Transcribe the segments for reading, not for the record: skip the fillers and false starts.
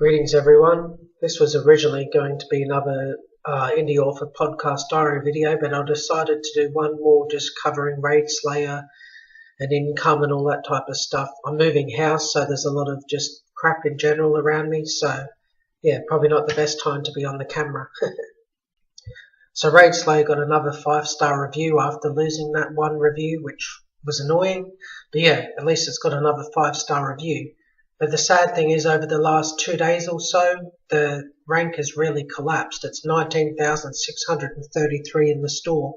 Greetings everyone. This was originally going to be another Indy Author Podcast Diary video, but I decided to do one more just covering Raid Slayer and income and all that type of stuff. I'm moving house, so there's a lot of just crap in general around me, so yeah, probably not the best time to be on the camera. So Raid Slayer got another 5-star review after losing that one review, which was annoying, but yeah, at least it's got another 5-star review. But the sad thing is, over the last 2 days or so, the rank has really collapsed. It's 19,633 in the store.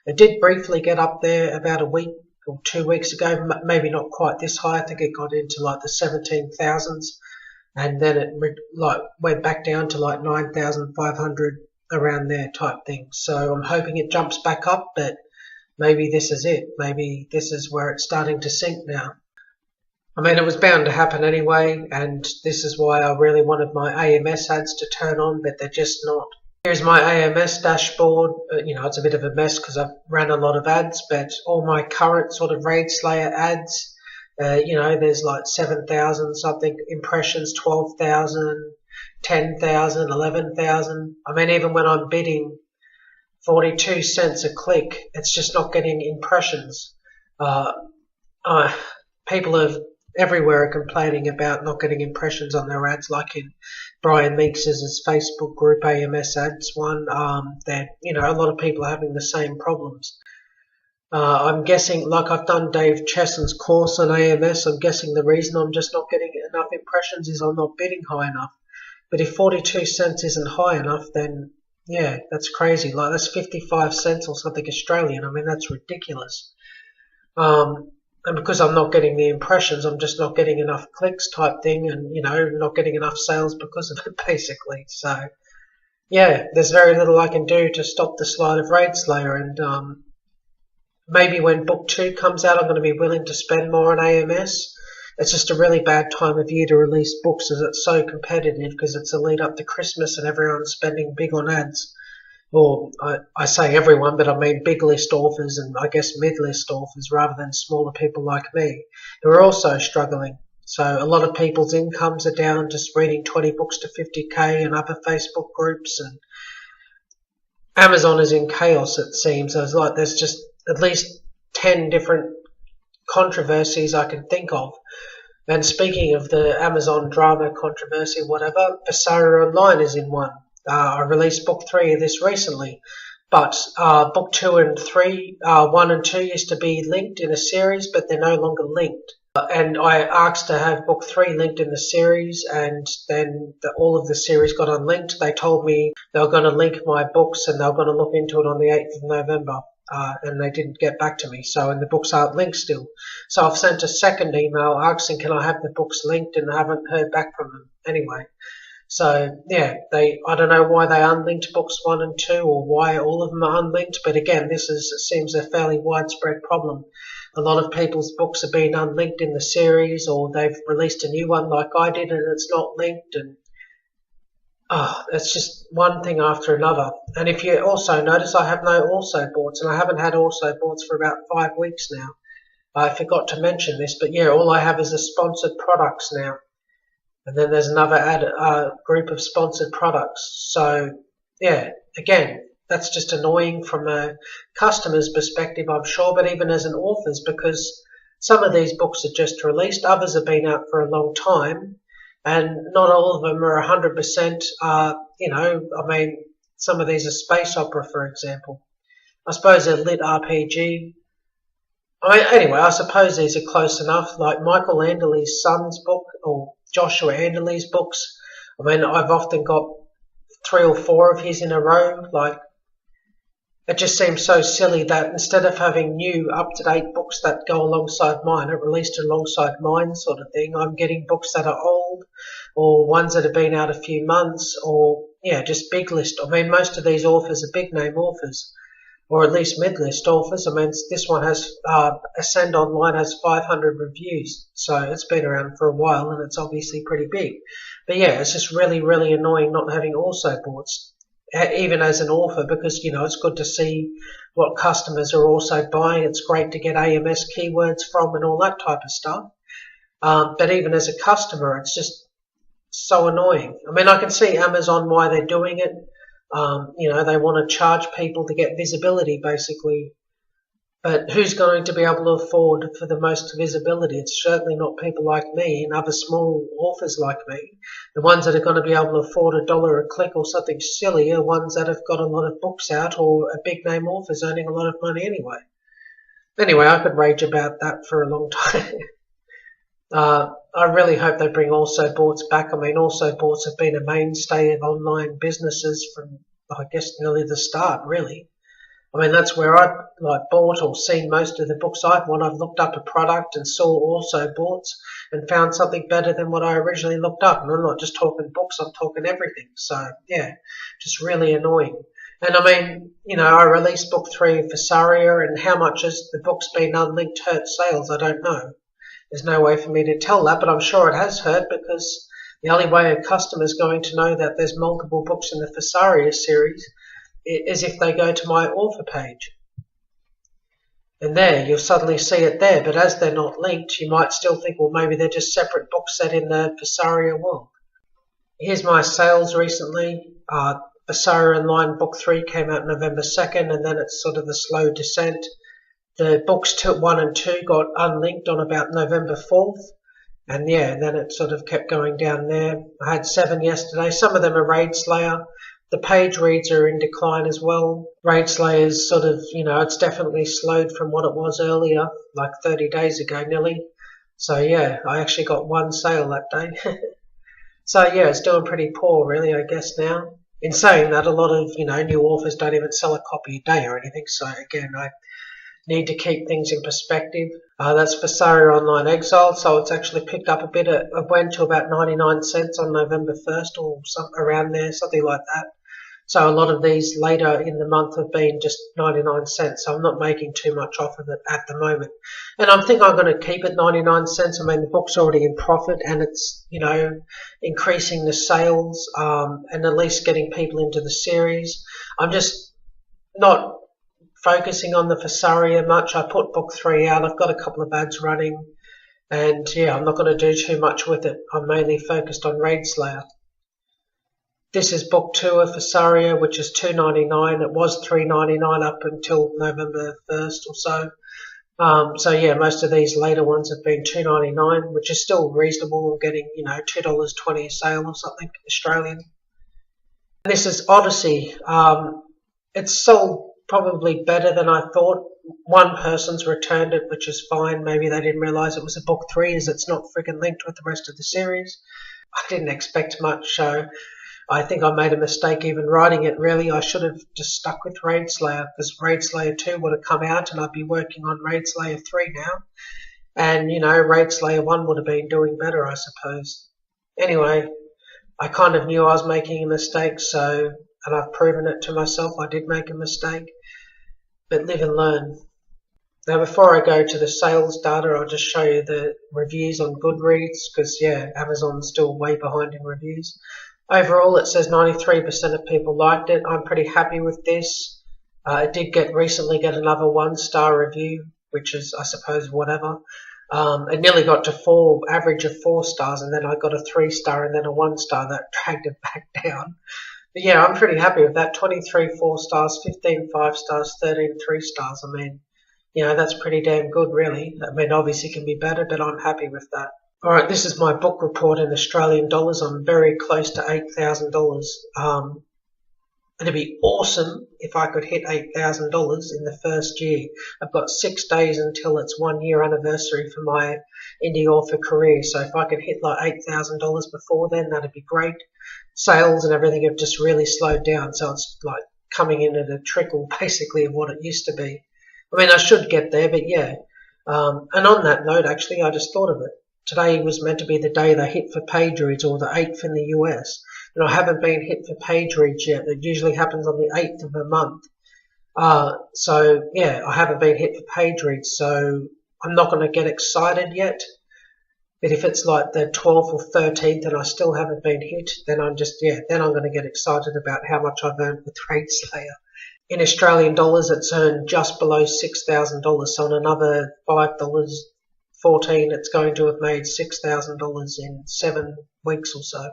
It did briefly get up there about a week or 2 weeks ago, maybe not quite this high. I think it got into like the 17,000s, and then it went back down to like 9,500 around there type thing. So I'm hoping it jumps back up, but maybe this is it. Maybe this is where it's starting to sink now. I mean, it was bound to happen anyway, and this is why I really wanted my AMS ads to turn on, but they're just not. Here's my AMS dashboard. It's a bit of a mess because I've ran a lot of ads, but all my current sort of Raid Slayer ads, there's like 7,000 something impressions, 12,000, 10,000, 11,000. I mean, even when I'm bidding 42 cents a click, it's just not getting impressions. People have everywhere are complaining about not getting impressions on their ads, like in Brian Meeks' Facebook group AMS ads one. That a lot of people are having the same problems. I'm guessing, like I've done Dave Chesson's course on AMS, I'm guessing the reason I'm just not getting enough impressions is I'm not bidding high enough. But if 42 cents isn't high enough, then yeah, that's crazy. Like, that's 55 cents or something Australian. I mean, that's ridiculous. And because I'm not getting the impressions, I'm just not getting enough clicks type thing, and, not getting enough sales because of it, basically. So, yeah, there's very little I can do to stop the slide of Raid Slayer, and maybe when Book 2 comes out, I'm going to be willing to spend more on AMS. It's just a really bad time of year to release books, as it's so competitive, because it's a lead up to Christmas and everyone's spending big on ads. Well, I say everyone, but I mean big list authors and I guess mid-list authors rather than smaller people like me who are also struggling. So a lot of people's incomes are down just reading 20 books to 50k and other Facebook groups, and Amazon is in chaos, it seems. So it's like there's just at least 10 different controversies I can think of. And speaking of the Amazon drama controversy, whatever, Visara Online is in one. I released book 3 of this recently, but book 2 and 3, 1 and 2 used to be linked in a series, but they're no longer linked. And I asked to have book 3 linked in the series, and then all of the series got unlinked. They told me they were going to link my books and they were going to look into it on the 8th of November, and they didn't get back to me. So, and the books aren't linked still. So I've sent a second email asking, can I have the books linked, and I haven't heard back from them anyway. So, yeah, I don't know why they unlinked books 1 and 2 or why all of them are unlinked, but again, seems a fairly widespread problem. A lot of people's books have been unlinked in the series, or they've released a new one like I did and it's not linked, and it's just one thing after another. And if you also notice, I have no also boards, and I haven't had also boards for about 5 weeks now. I forgot to mention this, but yeah, all I have is the sponsored products now. And then there's another group of sponsored products. So, yeah, again, that's just annoying from a customer's perspective, I'm sure, but even as an author's, because some of these books are just released, others have been out for a long time, and not all of them are 100%, some of these are space opera, for example. I suppose a lit RPG. Anyway, I suppose these are close enough, like Michael Anderley's son's book, or Joshua Anderley's books. I mean, I've often got 3 or 4 of his in a row. Like, it just seems so silly that instead of having new, up-to-date books that go alongside mine, are released alongside mine sort of thing, I'm getting books that are old, or ones that have been out a few months, or, yeah, just big list. I mean, most of these authors are big-name authors, or at least mid-list authors. I mean, this one has, Ascend Online has 500 reviews, so it's been around for a while, and it's obviously pretty big. But yeah, it's just really, really annoying not having also boards, even as an author, because, it's good to see what customers are also buying. It's great to get AMS keywords from and all that type of stuff. But even as a customer, it's just so annoying. I mean, I can see Amazon why they're doing it. They want to charge people to get visibility, basically. But who's going to be able to afford for the most visibility? It's certainly not people like me and other small authors like me. The ones that are going to be able to afford $1 a click or something silly are ones that have got a lot of books out or a big name authors earning a lot of money anyway. Anyway, I could rage about that for a long time. I really hope they bring also boards back. I mean, also boards have been a mainstay of online businesses from, I guess, nearly the start, really. I mean, that's where I bought or seen most of the books I've won. I've looked up a product and saw also boards and found something better than what I originally looked up. And I'm not just talking books, I'm talking everything. So, yeah, just really annoying. And I mean, I released book 3 of Fesaria, and how much has the book's been unlinked hurt sales, I don't know. There's no way for me to tell that, but I'm sure it has hurt, because the only way a customer's going to know that there's multiple books in the Fesaria series is if they go to my author page. And there, you'll suddenly see it there, but as they're not linked, you might still think, well, maybe they're just separate books set in the Fesaria world. Here's my sales recently. Fesaria Online Book 3 came out November 2nd, and then it's sort of the slow descent. The books 1 and 2 got unlinked on about November 4th. And yeah, then it sort of kept going down there. I had 7 yesterday. Some of them are Raid Slayer. The page reads are in decline as well. Raid Slayer is sort of, it's definitely slowed from what it was earlier, like 30 days ago nearly. So yeah, I actually got 1 sale that day. So yeah, it's doing pretty poor really, I guess now. In saying that, a lot of, new authors don't even sell a copy a day or anything. So again, I need to keep things in perspective. That's Fesaria Online Exile, so it's actually picked up a bit. It went to about 99 cents on November 1st or around there, something like that. So a lot of these later in the month have been just 99 cents, so I'm not making too much off of it at the moment. And I think I'm going to keep it 99 cents. I mean, the book's already in profit, and it's, increasing the sales and at least getting people into the series. I'm just not focusing on the Fesaria much. I put book 3 out. I've got a couple of ads running, and yeah, I'm not going to do too much with it. I'm mainly focused on Raid Slayer. This is book 2 of Fesaria, which is $2.99. It was $3.99 up until November 1st or so. So yeah, most of these later ones have been $2.99, which is still reasonable. I'm getting, $2.20 a sale or something Australian. This is Odyssey. It's sold probably better than I thought. One person's returned it, which is fine. Maybe they didn't realise it was a book 3, as it's not friggin' linked with the rest of the series. I didn't expect much, so I think I made a mistake even writing it, really. I should have just stuck with Raid Slayer, because Raid Slayer 2 would have come out and I'd be working on Raid Slayer 3 now. And, Raid Slayer 1 would have been doing better, I suppose. Anyway, I kind of knew I was making a mistake, and I've proven it to myself. I did make a mistake, but live and learn. Now, before I go to the sales data, I'll just show you the reviews on Goodreads, because, yeah, Amazon's still way behind in reviews. Overall, it says 93% of people liked it. I'm pretty happy with this. It did recently get another 1-star review, which is, I suppose, whatever. It nearly got to average of 4 stars, and then I got a 3-star and then a 1-star. That dragged it back down. But yeah, I'm pretty happy with that. 23 4 stars, 15 5 stars, 13 3 stars. I mean, that's pretty damn good, really. I mean, obviously it can be better, but I'm happy with that. All right, this is my book report in Australian dollars. I'm very close to $8,000. It'd be awesome if I could hit $8,000 in the first year. I've got 6 days until its 1-year anniversary for my Indy Author career. So if I could hit like $8,000 before then, that'd be great. Sales and everything have just really slowed down, so it's like coming in at a trickle basically of what it used to be. I mean, I should get there, but yeah. And on that note, actually, I just thought of it. Today was meant to be the day they hit for page reads, or the 8th in the US. And I haven't been hit for page reads yet. It usually happens on the 8th of a month. So, yeah, I haven't been hit for page reads, so I'm not going to get excited yet. But if it's like the 12th or 13th and I still haven't been hit, then I'm going to get excited about how much I've earned with Raid Slayer. In Australian dollars, it's earned just below $6,000, so on another $5, 14, it's going to have made $6,000 in 7 weeks or so.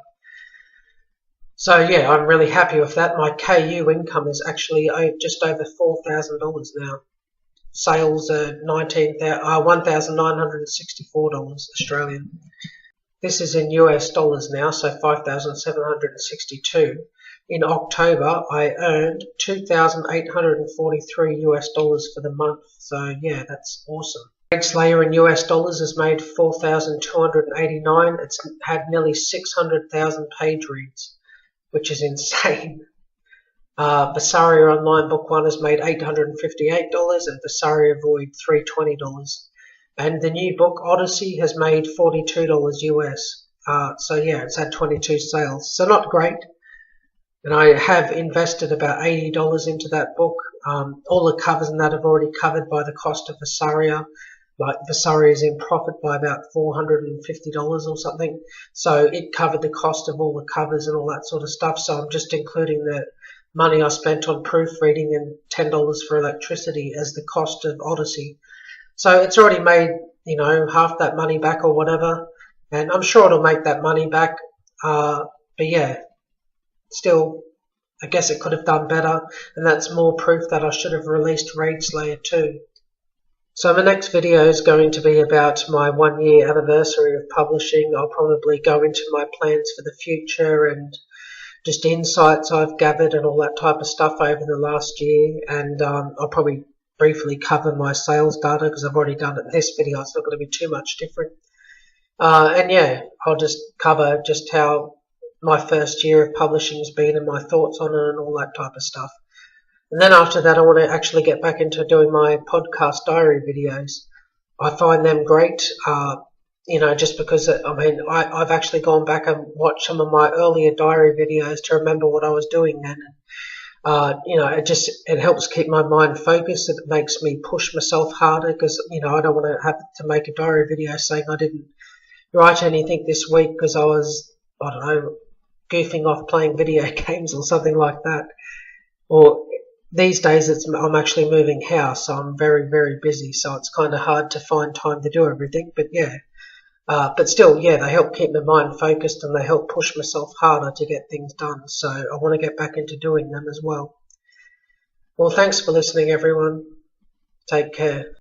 So yeah, I'm really happy with that. My KU income is actually just over $4,000 now. Sales are $1,964 Australian. This is in US dollars now, so 5,762. In October, I earned $2,843 US for the month. So yeah, that's awesome. Slayer in US dollars has made 4,289. It's had nearly 600,000 page reads, which is insane. Visaria Online Book 1 has made $858 and Visaria Void $320. And the new book Odyssey has made $42 US. So yeah, it's had 22 sales. So not great. And I have invested about $80 into that book. All the covers and that have already covered by the cost of Visaria. Like Visaria is in profit by about $450 or something. So it covered the cost of all the covers and all that sort of stuff. So I'm just including the money I spent on proofreading and $10 for electricity as the cost of Odyssey. So it's already made, half that money back or whatever. And I'm sure it'll make that money back. But yeah, still, I guess it could have done better. And that's more proof that I should have released Raid Slayer 2. So the next video is going to be about my 1-year anniversary of publishing. I'll probably go into my plans for the future and just insights I've gathered and all that type of stuff over the last year. And I'll probably briefly cover my sales data because I've already done it in this video. It's not going to be too much different. And yeah, I'll just cover just how my first year of publishing has been and my thoughts on it and all that type of stuff. And then after that, I want to actually get back into doing my podcast diary videos. I find them great, just because, I've actually gone back and watched some of my earlier diary videos to remember what I was doing then. It helps keep my mind focused. It makes me push myself harder because, I don't want to have to make a diary video saying I didn't write anything this week because I was, goofing off playing video games or something like that. Or these days I'm actually moving house, so I'm very, very busy, so it's kind of hard to find time to do everything. But yeah, but still, yeah, they help keep my mind focused and they help push myself harder to get things done. So I want to get back into doing them as well. Well, thanks for listening, everyone. Take care.